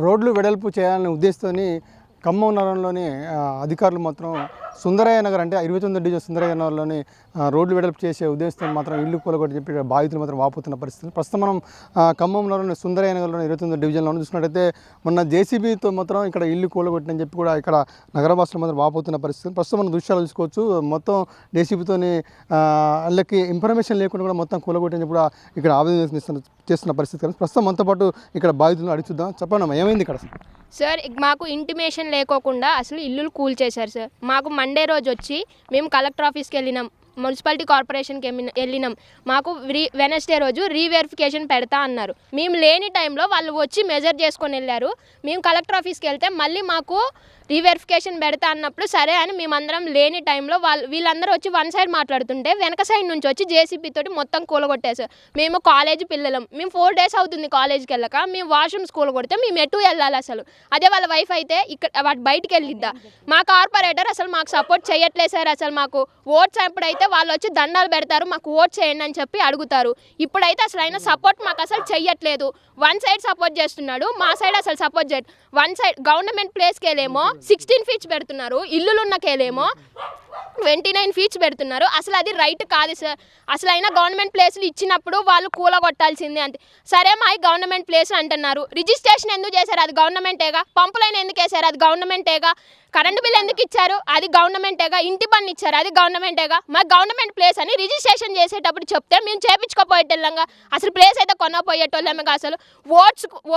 రోడ్లు వెడల్పు చేయాలనే ఉద్దేశంతోని ఖమ్మం నగరంలోని అధికారులు మాత్రం సుందరయ్య నగర్ అంటే 29 డివిజన్ సుందరయ్య నగర్లోని రోడ్లు వెడల్పు చేసే ఉద్దేశంతో మాత్రం ఇల్లు కూలగొట్టి చెప్పి బాధితులు మాత్రం వాపోతున్న పరిస్థితి. ప్రస్తుతం మనం ఖమ్మం నగరంలోని సుందరయ్య నగర్లోని 29 డివిజన్లో చూసినట్టయితే మొన్న జేసీబీతో మాత్రం ఇక్కడ ఇల్లు కూలగొట్టినని చెప్పి కూడా ఇక్కడ నగరవాసులు మాత్రం వాపోతున్న పరిస్థితి. ప్రస్తుతం మనం దృశ్యాలు చూసుకోవచ్చు. మొత్తం జేసీబీతోని వాళ్ళకి ఇన్ఫర్మేషన్ లేకుండా కూడా మొత్తం కూలగొట్టని కూడా ఇక్కడ ఆవేదన చేస్తున్న పరిస్థితి. ప్రస్తుతం మనతో పాటు ఇక్కడ బాధితులను అడుగుదాం. చెప్పండి ఏమైంది ఇక్కడ? సార్ మాకు ఇంటిమేషన్ లేకోకుండా అసలు ఇల్లులు కూల్చేశారు సార్. మాకు మండే రోజు వచ్చి మేము కలెక్టర్ ఆఫీస్కి వెళ్ళినాం, మున్సిపాలిటీ కార్పొరేషన్కి వెళ్ళినాం. మాకు వెనస్డే రోజు రీవెరిఫికేషన్ పెడతా అన్నారు. మేము లేని టైంలో వాళ్ళు వచ్చి మెజర్ చేసుకొని వెళ్ళారు. మేము కలెక్టర్ ఆఫీస్కి వెళ్తే మళ్ళీ మాకు రీవెరిఫికేషన్ పెడతా అన్నప్పుడు సరే అని మేమందరం లేని టైంలో వీళ్ళందరూ వచ్చి వన్ సైడ్ మాట్లాడుతుంటే వెనక సైడ్ నుంచి వచ్చి జేసీబీ తోటి మొత్తం కూలగొట్టేశారు. మేము కాలేజ్ పిల్లలం, మేము 4 days అవుతుంది కాలేజ్కి వెళ్ళక, మేము వాష్రూమ్స్ కూలగొడితే మేము ఎటు వెళ్ళాలి అసలు? అదే వాళ్ళ వైఫ్ అయితే ఇక్కడ వాటి బయటికి వెళ్ళిద్దా? మా కార్పొరేటర్ అసలు మాకు సపోర్ట్ చేయట్లేదు సార్. అసలు మాకు ఓట్స్ ఎప్పుడైతే వాళ్ళు వచ్చి దండాలు పెడతారు, మాకు ఓట్ చేయండి అని చెప్పి అడుగుతారు. ఇప్పుడైతే అసలు అయినా సపోర్ట్ మాకు అసలు చెయ్యట్లేదు. వన్ సైడ్ సపోర్ట్ చేస్తున్నాడు, మా సైడ్ అసలు సపోర్ట్ చేయడు. వన్ సైడ్ గవర్నమెంట్ ప్లేస్కి వెళ్ళేమో 16 feet పెడుతున్నారు, ఇల్లులున్నకేలేమో 29 feet పెడుతున్నారు. అసలు అది రైట్ కాదు సార్. అసలు అయినా గవర్నమెంట్ ప్లేసులు ఇచ్చినప్పుడు వాళ్ళు కూలగొట్టాల్సిందే అంతే. సరే మా గవర్నమెంట్ ప్లేస్ అంటున్నారు, రిజిస్ట్రేషన్ ఎందుకు చేశారు? అది గవర్నమెంటేగా. పంపులైన ఎందుకు వేశారు? అది గవర్నమెంటేగా. కరెంటు బిల్ ఎందుకు ఇచ్చారు? అది గవర్నమెంటేగా. ఇంటి పన్ను ఇచ్చారు? అది గవర్నమెంటేగా. మా గవర్నమెంట్ ప్లేస్ అని రిజిస్ట్రేషన్ చేసేటప్పుడు చెప్తే మేము చేపించుకోపోయేటోళ్ళంగా. అసలు ప్లేస్ అయితే కొనపోయేటోళ్ళంగా. అసలు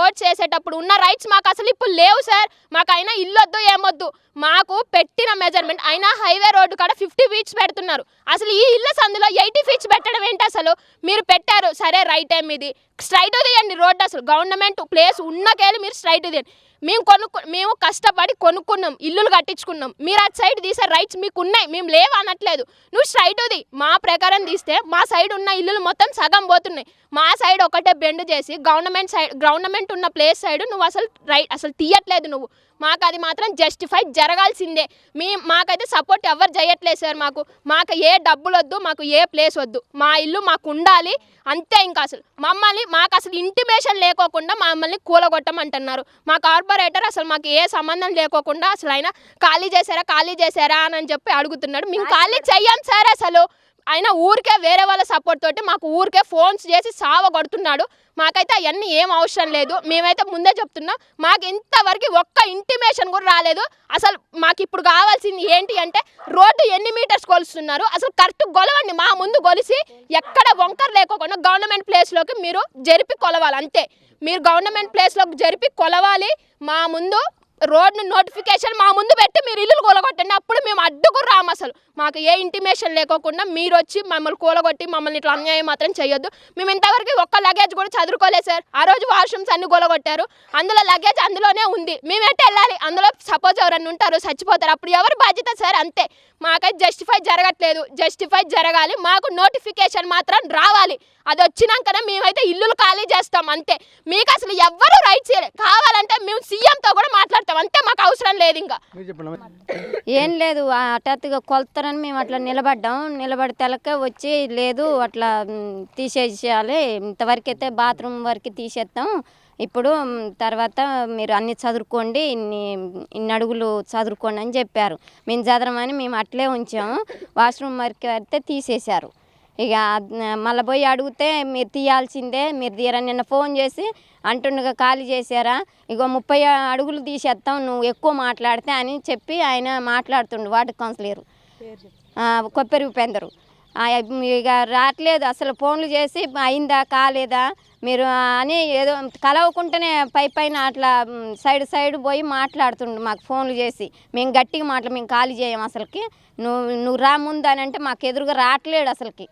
ఓట్స్ చేసేటప్పుడు ఉన్న రైట్స్ మాకు అసలు ఇప్పుడు లేవు సార్. మాకు అయినా ఇల్లు వద్దు ఏమొద్దు, మాకు పెట్టిన మెజర్మెంట్ అయినా హైవే రోడ్డు కాడ 50 feet పెడుతున్నారు. అసలు ఈ ఇళ్ళ సందులో 80 feet పెట్టడం ఏంటి? అసలు మీరు పెట్టారు సరే, రైట్ టైం ఇది, స్ట్రైట్ తీయండి రోడ్డు. అసలు గవర్నమెంట్ ప్లేస్ ఉన్నకేళి మీరు స్ట్రైట్ తీయండి. మేము కష్టపడి కొనుక్కున్నాం, ఇల్లులు కట్టించుకున్నాం. మీరు అటు సైడ్ తీసే రైట్స్ మీకు ఉన్నాయి, మేము లేవు అనట్లేదు. నువ్వు స్ట్రైట్ది మా ప్రకారం తీస్తే మా సైడ్ ఉన్న ఇల్లులు మొత్తం సగం పోతున్నాయి. మా సైడ్ ఒకటే బెండ్ చేసి గవర్నమెంట్ ఉన్న ప్లేస్ సైడ్ నువ్వు అసలు తీయట్లేదు నువ్వు. మాకు అది మాత్రం జస్టిఫై జరగాల్సిందే. మాకైతే సపోర్ట్ ఎవరు చేయట్లేదు సార్. మాకు ఏ డబ్బులు వద్దు, మాకు ఏ ప్లేస్ వద్దు, మా ఇల్లు మాకు ఉండాలి అంతే. ఇంకా అసలు మాకు అసలు ఇంటిమేషన్ లేకోకుండా మమ్మల్ని కూలగొట్టమంటున్నారు. మా కార్పొరేటర్ అసలు మాకు ఏ సంబంధం లేకోకుండా అసలు ఆయన ఖాళీ చేశారా అని చెప్పి అడుగుతున్నాడు. మేము ఖాళీ చెయ్యం సార్. అసలు ఆయన ఊరికే వేరే వాళ్ళ సపోర్ట్ తోటి మాకు ఊరికే ఫోన్స్ చేసి కొడుతున్నాడు. మాకైతే అవన్నీ ఏం అవసరం లేదు. మేమైతే ముందే చెప్తున్నాం, మాకు ఇంతవరకు ఒక్క ఇంటిమేషన్ కూడా రాలేదు. అసలు మాకు ఇప్పుడు కావాల్సింది ఏంటి అంటే రోడ్డు ఎన్ని మీటర్స్ కొలుస్తున్నారు, అసలు కరెక్ట్ కొలవండి. మా ముందు కొలిసి ఎక్కడ వంకర లేకోకుండా గవర్నమెంట్ ప్లేస్లోకి మీరు జరిపి కొలవాలి అంతే. మీరు గవర్నమెంట్ ప్లేస్లోకి జరిపి కొలవాలి. మా ముందు రోడ్ను నోటిఫికేషన్ మా ముందు పెట్టి మీరు ఇల్లులు కూలగొట్టండి, అప్పుడు మేము అడ్డుకు రాము. అసలు మాకు ఏ ఇంటిమేషన్ లేకోకుండా మీరు వచ్చి మమ్మల్ని కూలగొట్టి మమ్మల్ని ఇట్లా అన్యాయం మాత్రం చేయొద్దు. మేము ఇంతవరకు ఒక్క లగేజ్ కూడా చదువుకోలేదు సార్. ఆ రోజు వాష్రూమ్స్ అన్ని కూలగొట్టారు, అందులో లగేజ్ అందులోనే ఉంది. మేము ఎట్లా వెళ్ళాలి? అందులో సపోజ్ ఎవరన్నా ఉంటారు, చచ్చిపోతారు, అప్పుడు ఎవరు బాధ్యత సార్? అంతే. మాకైతే జస్టిఫై జరగట్లేదు, జస్టిఫై జరగాలి. మాకు నోటిఫికేషన్ మాత్రం రావాలి. అది వచ్చినాకనే మేమైతే ఇల్లులు ఖాళీ చేస్తాం అంతే. మీకు అసలు ఎవ్వరు రైట్స్ కావాలంటే మేము సీఎంతో కూడా మాట్లాడతాం అంతే. మాకు అవసరం లేదు. ఇంకా ఏం లేదు, హఠాత్తుగా కొలుతారని మేము అట్లా నిలబడితే వచ్చి లేదు అట్లా తీసేసేయాలి, ఇంతవరకు అయితే బాత్రూమ్ వరకు తీసేస్తాం, ఇప్పుడు తర్వాత మీరు అన్ని చదువుకోండి, ఇన్ని అడుగులు చదువుకోండి అని చెప్పారు. మేము చదవమని మేము అట్లే ఉంచాము. వాష్రూమ్ వరకు అయితే తీసేశారు. ఇక మళ్ళీ పోయి అడిగితే మీరు తీయాల్సిందే, మీరు తీయరా. నిన్న ఫోన్ చేసి అంటుండగా ఖాళీ చేశారా, ఇగో 30 అడుగులు తీసేస్తాం నువ్వు ఎక్కువ మాట్లాడితే అని చెప్పి ఆయన మాట్లాడుతుండు. వార్డు కౌన్సిలర్ కొప్పరి ఉపేందరు ఇక రావట్లేదు. అసలు ఫోన్లు చేసి అయిందా కాలేదా మీరు అని ఏదో కలవకుండానే పైన అట్లా సైడ్ పోయి మాట్లాడుతుండు మాకు ఫోన్లు చేసి. మేము గట్టిగా మేము ఖాళీ చేయం అసలుకి, నువ్వు రా ముందు అని అంటే మాకు ఎదురుగా రావట్లేడు అసలుకి.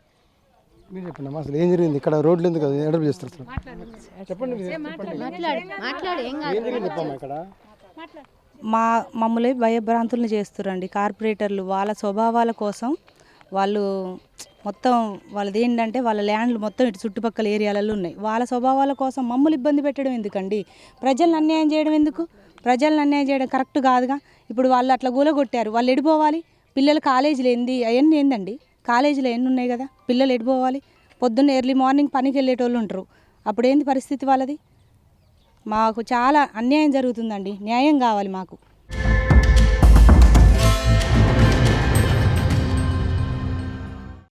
మీరు చెప్పండి అసలు ఏం జరిగింది ఇక్కడ? రోడ్లు ఎందుకు ఎడలు చేస్తారు చెప్పండి. మమ్మల్ని భయభ్రాంతులను చేస్తారండి కార్పొరేటర్లు. వాళ్ళ స్వభావాల కోసం వాళ్ళు మొత్తం వాళ్ళది ఏంటంటే వాళ్ళ ల్యాండ్లు మొత్తం ఇటు చుట్టుపక్కల ఏరియాలలో ఉన్నాయి. వాళ్ళ స్వభావాల కోసం మమ్మల్ని ఇబ్బంది పెట్టడం ఎందుకండి? ప్రజలను అన్యాయం చేయడం ఎందుకు? ప్రజలను అన్యాయం చేయడం కరెక్ట్ కాదుగా. ఇప్పుడు వాళ్ళు అట్లా గూలగొట్టారు, వాళ్ళు ఎడిపోవాలి? పిల్లలు కాలేజీలు అవన్నీ ఏందండి? కాలేజీలో ఎన్ని ఉన్నాయి కదా, పిల్లలు ఎడిపోవాలి? పొద్దున్న ఎర్లీ మార్నింగ్ పనికి వెళ్ళేటోళ్ళు ఉంటారు, అప్పుడు ఏంది పరిస్థితి వాళ్ళది? మాకు చాలా అన్యాయం జరుగుతుందండి, న్యాయం కావాలి మాకు.